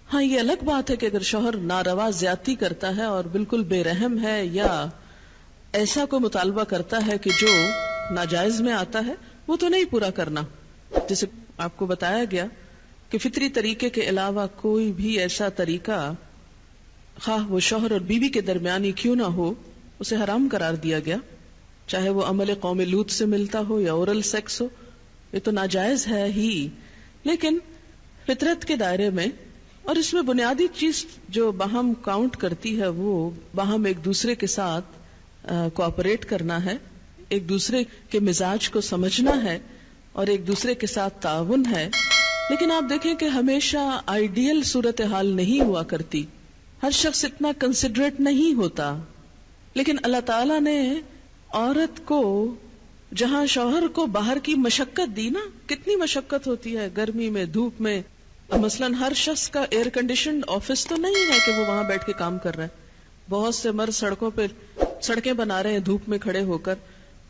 ہاں یہ الگ بات ہے کہ اگر شوہر ناروا زیادتی کرتا ہے اور بالکل بے رحم ہے یا ایسا کوئی مطالبہ کرتا ہے کہ جو ناجائز میں آتا ہے، وہ تو نہیں پورا کرنا. جیسے آپ کو بتایا گیا کہ فطری طریقے کے علاوہ کوئی بھی ایسا طریقہ خواہ وہ شوہر اور بیوی کے درمیان ہی کیوں نہ ہو اسے حرام قرار دیا گیا، چاہے وہ عمل قوم لوط سے ملتا ہو یا اورل سیکس ہو، یہ تو ناجائز ہے ہی. لیکن فطرت کے دائرے میں، اور اس میں بنیادی چیز جو باہم کاؤنٹ کرتی ہے وہ باہم ایک دوسرے کے ساتھ کوآپریٹ کرنا ہے، ایک دوسرے کے مزاج کو سمجھنا ہے اور ایک دوسرے کے ساتھ تعاون ہے. لیکن آپ دیکھیں کہ ہمیشہ آئیڈیل صورتحال نہیں ہوا کرتی، ہر شخص اتنا کنسیڈریٹ نہیں ہوتا. لیکن اللہ تعالیٰ نے عورت کو جہاں شوہر کو باہر کی مشقت دی نا، کتنی مشقت ہوتی ہے گرمی میں، دھوپ میں. مثلاً ہر شخص کا ایئر کنڈیشنڈ آفس تو نہیں ہے کہ وہ وہاں بیٹھ کے کام کر رہا ہے. بہت سے مرد سڑکوں پہ سڑکیں بنا رہے ہیں دھوپ میں کھڑے ہو کر،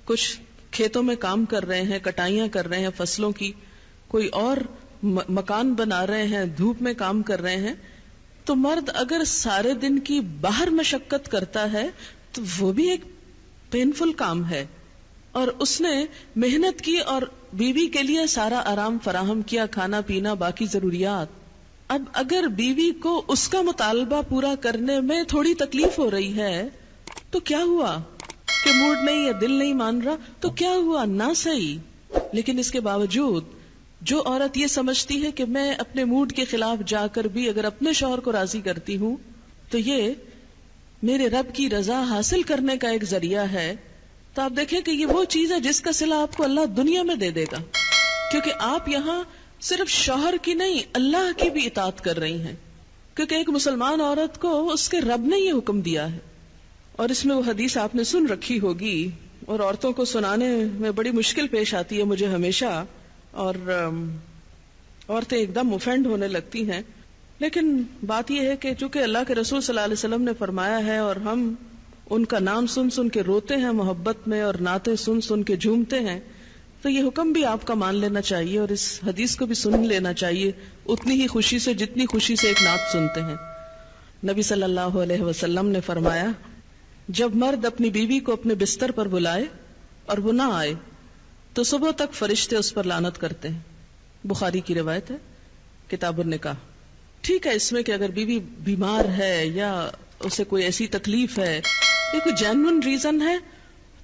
کچھ کھیتوں میں کام کر رہے ہیں، کٹائیاں کر رہے ہیں فصلوں کی، کوئی اور مکان بنا رہے ہیں، دھوپ میں کام کر رہے ہیں. تو مرد اگر سارے دن کی باہر مشقت کرتا ہے تو وہ بھی ایک پینفل کام ہے، اور اس نے محنت کی اور بیوی کے لیے سارا آرام فراہم کیا، کھانا پینا باقی ضروریات. اب اگر بیوی کو اس کا مطالبہ پورا کرنے میں تھوڑی تکلیف ہو رہی ہے تو کیا ہوا کہ موڈ نہیں یا دل نہیں مان رہا تو کیا ہوا، نہ صحیح. لیکن اس کے باوجود جو عورت یہ سمجھتی ہے کہ میں اپنے موڈ کے خلاف جا کر بھی اگر اپنے شوہر کو راضی کرتی ہوں تو یہ میرے رب کی رضا حاصل کرنے کا ایک ذریعہ ہے، تو آپ دیکھیں کہ یہ وہ چیز ہے جس کا صلہ آپ کو اللہ دنیا میں دے دے گا، کیونکہ آپ یہاں صرف شوہر کی نہیں اللہ کی بھی اطاعت کر رہی ہیں. کیونکہ ایک مسلمان عورت کو اس کے رب نے یہ حکم دیا ہے. اور اس میں وہ حدیث آپ نے سن رکھی ہوگی اور عورتوں کو سنانے میں بڑی مشکل پیش آتی ہے مجھے ہمیشہ، اور عورتیں ایک دم اوفینڈ ہونے لگتی ہیں. لیکن بات یہ ہے کہ چونکہ اللہ کے رسول صلی اللہ علیہ وسلم نے فرمایا ہے اور ہم ان کا نام سن سن کے روتے ہیں محبت میں اور نعتیں سن سن کے جھومتے ہیں، تو یہ حکم بھی آپ کا مان لینا چاہیے اور اس حدیث کو بھی سن لینا چاہیے اتنی ہی خوشی سے جتنی خوشی سے ایک نعت سنتے ہیں. نبی صلی اللہ علیہ وسلم نے فرمایا جب مرد اپنی بیوی کو اپنے بستر پر بلائے اور وہ نہ آئے تو صبح تک فرشتے اس پر لعنت کرتے ہیں. بخاری کی روایت ہے، کتاب النکاح. ٹھیک ہے اس میں کہ اگر بیوی بیمار ہے یا اسے کوئی ایسی تکلیف ہے، یہ کوئی جینوئن ریزن ہے،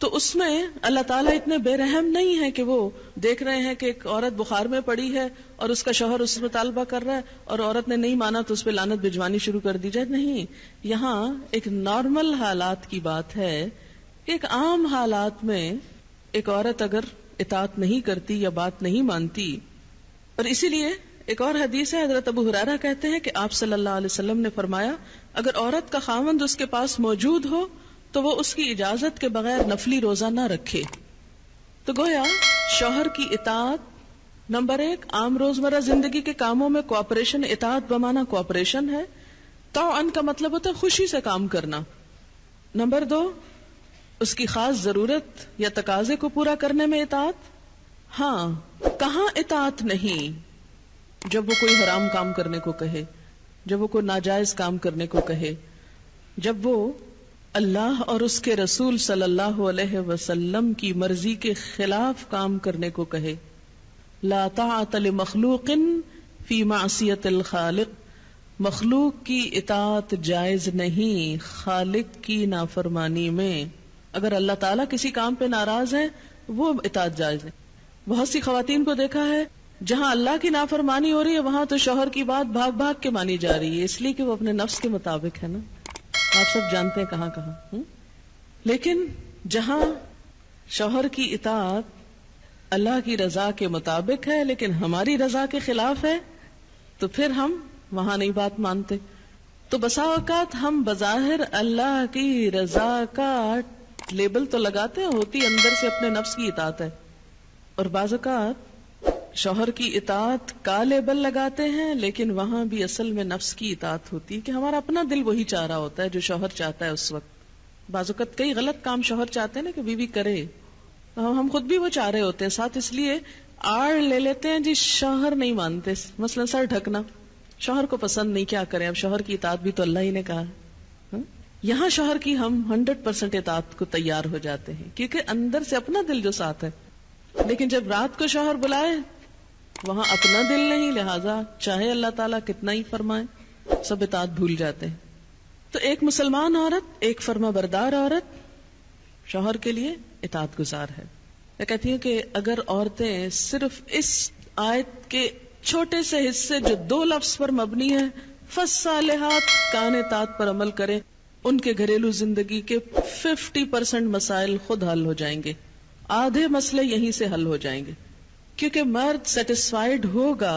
تو اس میں اللہ تعالیٰ اتنے بے رحم نہیں ہے کہ وہ دیکھ رہے ہیں کہ ایک عورت بخار میں پڑی ہے اور اس کا شوہر اس سے مطالبہ کر رہا ہے اور عورت نے نہیں مانا تو اس پہ لعنت بھجوانی شروع کر دی جائے. نہیں، یہاں ایک نارمل حالات کی بات ہے، ایک عام حالات میں ایک عورت اگر اطاعت نہیں کرتی یا بات نہیں مانتی. اور اسی لیے ایک اور حدیث ہے، حضرت ابو ہریرہ کہتے ہیں کہ آپ صلی اللہ علیہ وسلم نے فرمایا اگر عورت کا خاوند اس کے پاس موجود ہو تو وہ اس کی اجازت کے بغیر نفلی روزہ نہ رکھے. تو گویا شوہر کی اطاعت نمبر 1 عام روزمرہ زندگی کے کاموں میں کوآپریشن، اطاعت بمانا کوآپریشن ہے. طوعاً کا مطلب ہوتا ہے خوشی سے کام کرنا. نمبر 2 اس کی خاص ضرورت یا تقاضے کو پورا کرنے میں اطاعت. ہاں کہاں اطاعت نہیں؟ جب وہ کوئی حرام کام کرنے کو کہے، جب وہ کوئی ناجائز کام کرنے کو کہے، جب وہ اللہ اور اس کے رسول صلی اللہ علیہ وسلم کی مرضی کے خلاف کام کرنے کو کہے. لا طاعت لمخلوق فی معصیت الخالق، مخلوق کی اطاعت جائز نہیں خالق کی نافرمانی میں. اگر اللہ تعالیٰ کسی کام پہ ناراض ہے وہ اطاعت جائز ہے. بہت سی خواتین کو دیکھا ہے جہاں اللہ کی نافرمانی ہو رہی ہے وہاں تو شوہر کی بات بھاگ بھاگ کے مانی جا رہی ہے، اس لیے کہ وہ اپنے نفس کے مطابق ہے نا. آپ سب جانتے ہیں کہاں کہاں. لیکن جہاں شوہر کی اطاعت اللہ کی رضا کے مطابق ہے لیکن ہماری رضا کے خلاف ہے تو پھر ہم وہاں نہیں بات مانتے. تو بسا اوقات ہم بظاہر اللہ کی رضا کا لیبل تو لگاتے ہیں، ہوتی اندر سے اپنے نفس کی اطاعت ہے، اور بعض اوقات شوہر کی اطاعت کا لیبل لگاتے ہیں لیکن وہاں بھی اصل میں نفس کی اطاعت ہوتی ہے کہ ہمارا اپنا دل وہی چاہ رہا ہوتا ہے جو شوہر چاہتا ہے اس وقت. بعض اوقات کئی غلط کام شوہر چاہتے ہیں نا کہ بیوی کرے، ہم خود بھی وہ چاہ رہے ہوتے ہیں ساتھ، اس لیے آڑ لے لیتے ہیں جی شوہر نہیں مانتے. مثلا سر ڈھکنا، شوہر کو پسند نہیں، کیا کریں؟ اب شوہر کی اطاعت بھی تو اللہ ہی نے کہا ہے. یہاں شوہر کی ہم 100% اطاعت کو تیار ہو جاتے ہیں کیونکہ اندر سے اپنا دل جو ساتھ ہے. لیکن جب رات کو شوہر بلائے وہاں اپنا دل نہیں، لہذا چاہے اللہ تعالیٰ کتنا ہی فرمائے سب اطاعت بھول جاتے ہیں. تو ایک مسلمان عورت، ایک فرما بردار عورت شوہر کے لیے اطاعت گزار ہے. میں کہتی ہوں کہ اگر عورتیں صرف اس آیت کے چھوٹے سے حصے جو 2 لفظ پر مبنی ہے فالصالحات کان اطاعت پر عمل کریں، ان کے گھریلو زندگی کے 50% مسائل خود حل ہو جائیں گے. آدھے مسئلے یہیں سے حل ہو جائیں گے کیونکہ مرد سیٹسفائیڈ ہوگا،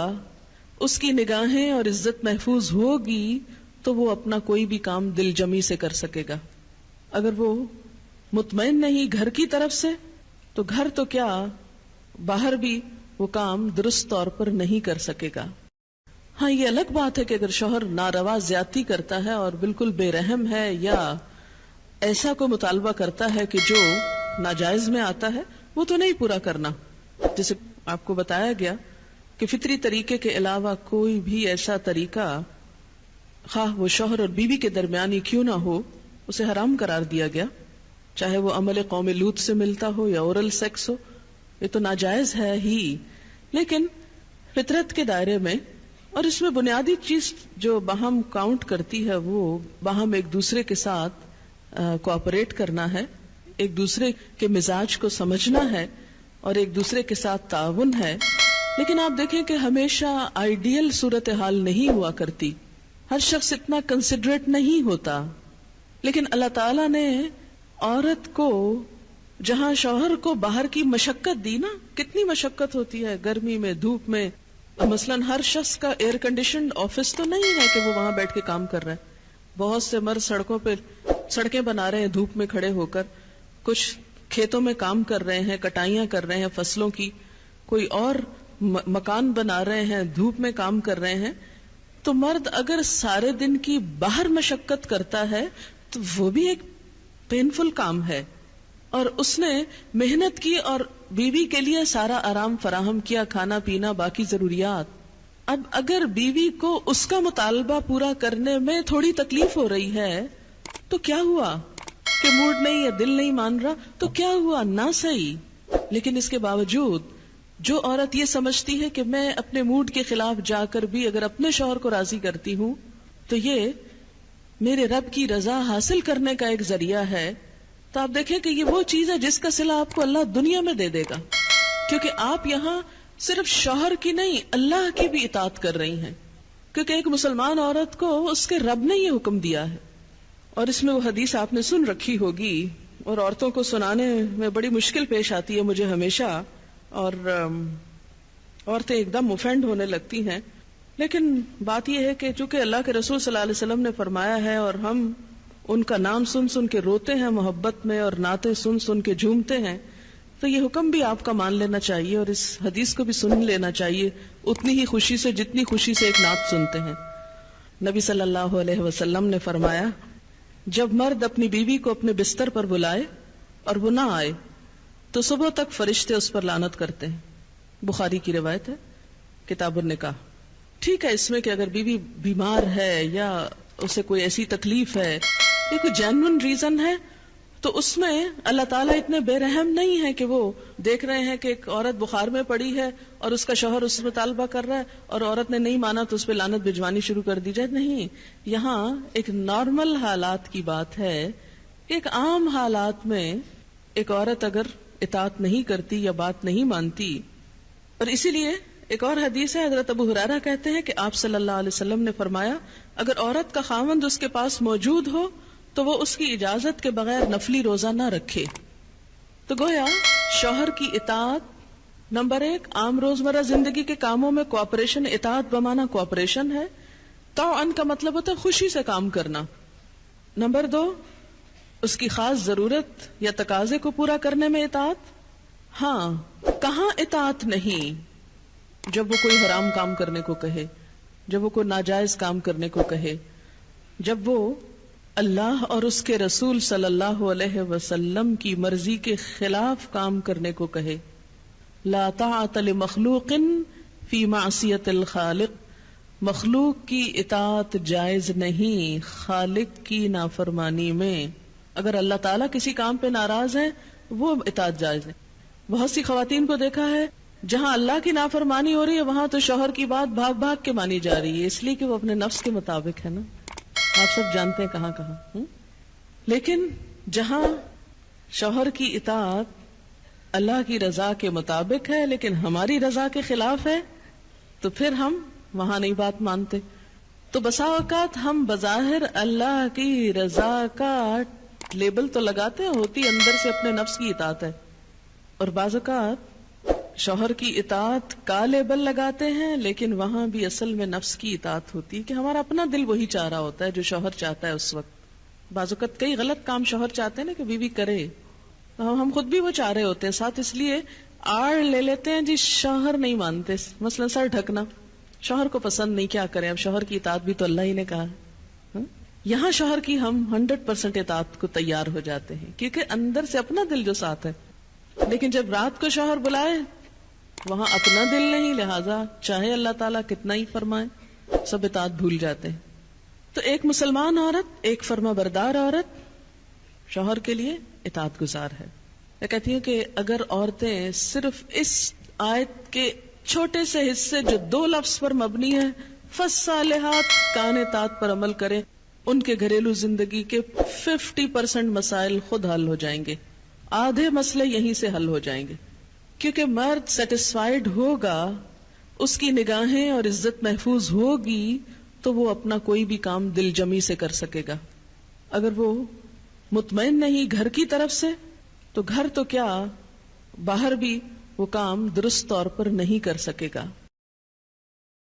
اس کی نگاہیں اور عزت محفوظ ہوگی تو وہ اپنا کوئی بھی کام دل جمی سے کر سکے گا. اگر وہ مطمئن نہیں گھر کی طرف سے تو گھر تو کیا باہر بھی وہ کام درست طور پر نہیں کر سکے گا. ہاں یہ الگ بات ہے کہ اگر شوہر ناروا زیادتی کرتا ہے اور بالکل بے رحم ہے یا ایسا کوئی مطالبہ کرتا ہے کہ جو ناجائز میں آتا ہے، وہ تو نہیں پورا کرنا. جیسے آپ کو بتایا گیا کہ فطری طریقے کے علاوہ کوئی بھی ایسا طریقہ خواہ وہ شوہر اور بیوی کے درمیان ہی کیوں نہ ہو اسے حرام قرار دیا گیا، چاہے وہ عمل قوم لوط سے ملتا ہو یا اورل سیکس ہو، یہ تو ناجائز ہے ہی. لیکن فطرت کے دائرے میں، اور اس میں بنیادی چیز جو باہم کاؤنٹ کرتی ہے وہ باہم ایک دوسرے کے ساتھ کوآپریٹ کرنا ہے، ایک دوسرے کے مزاج کو سمجھنا ہے اور ایک دوسرے کے ساتھ تعاون ہے. لیکن آپ دیکھیں کہ ہمیشہ آئیڈیل صورتحال نہیں ہوا کرتی، ہر شخص اتنا کنسیڈریٹ نہیں ہوتا. لیکن اللہ تعالیٰ نے عورت کو جہاں شوہر کو باہر کی مشقت دی نا، کتنی مشقت ہوتی ہے گرمی میں، دھوپ میں. مثلاً ہر شخص کا ایئر کنڈیشنڈ آفس تو نہیں ہے کہ وہ وہاں بیٹھ کے کام کر رہا ہے. بہت سے مرد سڑکوں پہ سڑکیں بنا رہے ہیں دھوپ میں کھڑے ہو کر، کچھ کھیتوں میں کام کر رہے ہیں، کٹائیاں کر رہے ہیں فصلوں کی، کوئی اور مکان بنا رہے ہیں، دھوپ میں کام کر رہے ہیں. تو مرد اگر سارے دن کی باہر مشقت کرتا ہے تو وہ بھی ایک پینفل کام ہے، اور اس نے محنت کی اور بیوی کے لیے سارا آرام فراہم کیا، کھانا پینا باقی ضروریات. اب اگر بیوی کو اس کا مطالبہ پورا کرنے میں تھوڑی تکلیف ہو رہی ہے تو کیا ہوا کہ موڈ نہیں ہے، دل نہیں مان رہا تو کیا ہوا، نہ صحیح. لیکن اس کے باوجود جو عورت یہ سمجھتی ہے کہ میں اپنے موڈ کے خلاف جا کر بھی اگر اپنے شوہر کو راضی کرتی ہوں تو یہ میرے رب کی رضا حاصل کرنے کا ایک ذریعہ ہے، تو آپ دیکھیں کہ یہ وہ چیز ہے جس کا صلہ آپ کو اللہ دنیا میں دے دے گا، کیونکہ آپ یہاں صرف شوہر کی نہیں اللہ کی بھی اطاعت کر رہی ہیں. کیونکہ ایک مسلمان عورت کو اس کے رب نے یہ حکم دیا ہے. اور اس میں وہ حدیث آپ نے سن رکھی ہوگی اور عورتوں کو سنانے میں بڑی مشکل پیش آتی ہے مجھے ہمیشہ، اور عورتیں ایک دم اوفینڈ ہونے لگتی ہیں. لیکن بات یہ ہے کہ چونکہ اللہ کے رسول صلی اللہ علیہ وسلم نے فرمایا ہے اور ہم ان کا نام سن سن کے روتے ہیں محبت میں اور نعتیں سن سن کے جھومتے ہیں، تو یہ حکم بھی آپ کا مان لینا چاہیے اور اس حدیث کو بھی سن لینا چاہیے اتنی ہی خوشی سے جتنی خوشی سے ایک نعت سنتے ہیں. نبی صلی اللہ علیہ وسلم نے فرمایا جب مرد اپنی بیوی کو اپنے بستر پر بلائے اور وہ نہ آئے تو صبح تک فرشتے اس پر لعنت کرتے ہیں. بخاری کی روایت ہے کتاب النکاح. ٹھیک ہے اس میں کہ اگر بیوی بیمار ہے یا اسے کوئی ایسی تکلیف ہے، یہ کوئی جینوئن ریزن ہے، تو اس میں اللہ تعالیٰ اتنے بے رحم نہیں ہے کہ وہ دیکھ رہے ہیں کہ ایک عورت بخار میں پڑی ہے اور اس کا شوہر اس سے مطالبہ کر رہا ہے اور عورت نے نہیں مانا تو اس پہ لعنت بھجوانی شروع کر دی جائے. نہیں، یہاں ایک نارمل حالات کی بات ہے. ایک عام حالات میں ایک عورت اگر اطاعت نہیں کرتی یا بات نہیں مانتی، اور اسی لیے ایک اور حدیث ہے، حضرت ابو ہریرہ کہتے ہیں کہ آپ صلی اللہ علیہ وسلم نے فرمایا اگر عورت کا خاوند اس کے پاس موجود ہو تو وہ اس کی اجازت کے بغیر نفلی روزہ نہ رکھے. تو گویا شوہر کی اطاعت نمبر 1 عام روزمرہ زندگی کے کاموں میں کوآپریشن، اطاعت بمانا کوآپریشن ہے. طوعاً کا مطلب ہوتا ہے خوشی سے کام کرنا. نمبر 2 اس کی خاص ضرورت یا تقاضے کو پورا کرنے میں اطاعت. ہاں کہاں اطاعت نہیں؟ جب وہ کوئی حرام کام کرنے کو کہے، جب وہ کوئی ناجائز کام کرنے کو کہے، جب وہ اللہ اور اس کے رسول صلی اللہ علیہ وسلم کی مرضی کے خلاف کام کرنے کو کہے. لا طاعت لمخلوق فی معصیت الخالق مخلوق کی اطاعت جائز نہیں خالق کی نافرمانی میں. اگر اللہ تعالیٰ کسی کام پہ ناراض ہے وہ اطاعت جائز ہے. بہت سی خواتین کو دیکھا ہے جہاں اللہ کی نافرمانی ہو رہی ہے وہاں تو شوہر کی بات بھاگ بھاگ کے مانی جا رہی ہے، اس لیے کہ وہ اپنے نفس کے مطابق ہے نا. آپ سب جانتے ہیں کہاں کہاں. لیکن جہاں شوہر کی اطاعت اللہ کی رضا کے مطابق ہے لیکن ہماری رضا کے خلاف ہے تو پھر ہم وہاں نہیں بات مانتے. تو بسا اوقات ہم بظاہر اللہ کی رضا کا لیبل تو لگاتے ہیں، ہوتی اندر سے اپنے نفس کی اطاعت ہے، اور بعض اوقات شوہر کی اطاعت کا لیبل لگاتے ہیں لیکن وہاں بھی اصل میں نفس کی اطاعت ہوتی ہے کہ ہمارا اپنا دل وہی چاہ رہا ہوتا ہے جو شوہر چاہتا ہے اس وقت. بعض اوقات کئی غلط کام شوہر چاہتے ہیں نا کہ بیوی کرے، ہم خود بھی وہ چاہ رہے ہوتے ہیں ساتھ، اس لیے آڑ لے لیتے ہیں جی شوہر نہیں مانتے. مثلا سر ڈھکنا شوہر کو پسند نہیں، کیا کریں، اب شوہر کی اطاعت بھی تو اللہ ہی نے کہا ہے. یہاں شوہر کی ہم 100% اطاعت کو تیار ہو جاتے ہیں کیونکہ اندر سے اپنا دل جو ساتھ ہے. لیکن جب رات کو شوہر بلائے وہاں اپنا دل نہیں، لہذا چاہے اللہ تعالیٰ کتنا ہی فرمائے سب اطاعت بھول جاتے ہیں. تو ایک مسلمان عورت، ایک فرما بردار عورت شوہر کے لیے اطاعت گزار ہے. میں کہتی ہوں کہ اگر عورتیں صرف اس آیت کے چھوٹے سے حصے جو 2 لفظ پر مبنی ہے فالصالحات کان اطاعت پر عمل کریں، ان کے گھریلو زندگی کے 50% مسائل خود حل ہو جائیں گے. آدھے مسئلے یہیں سے حل ہو جائیں گے کیونکہ مرد سیٹسفائیڈ ہوگا، اس کی نگاہیں اور عزت محفوظ ہوگی تو وہ اپنا کوئی بھی کام دل جمی سے کر سکے گا. اگر وہ مطمئن نہیں گھر کی طرف سے تو گھر تو کیا باہر بھی وہ کام درست طور پر نہیں کر سکے گا.